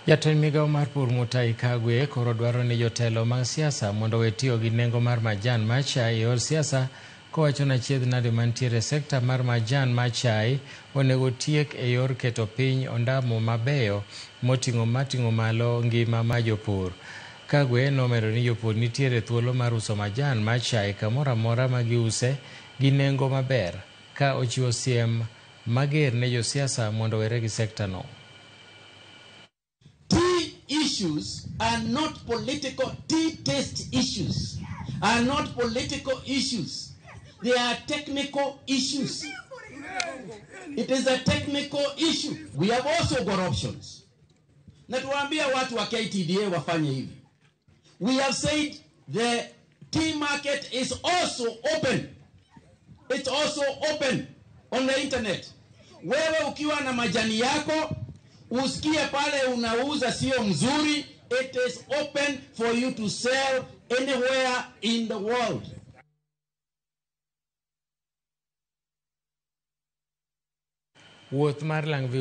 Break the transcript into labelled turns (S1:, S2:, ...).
S1: Jatend migao mar pur Mutahi Kagwe koro dwaro ni jotelo mag siasa mondo we tiyo gi nengo mar majan mar chai e yor siasa, kowacho ni achiedhnade mantiere e sekta mar majan mar chai onego tiek e yor keto piny ondamo mabeyo mating'o malo ngima mar jopur. Kagwe nomedo ni jopur nitiere thuolo mar uso majan mar chai kamoro amora ma giuse gi nengo maber, ka ochiwo siem mager ne josiasa mondo were gi sekta no.
S2: Issues are not political. Tea taste issues are not political issues. They are technical issues. It is a technical issue. We have also got options. Na tuwaambia watu wa KTDA wafanye hivi. We have said the tea market is also open. It's also open on the internet. Wewe ukiwa na majani yako, usikie pale unauza sio mzuri, it is open for you to sell anywhere in the world.
S1: Wuoth mar Lang'vi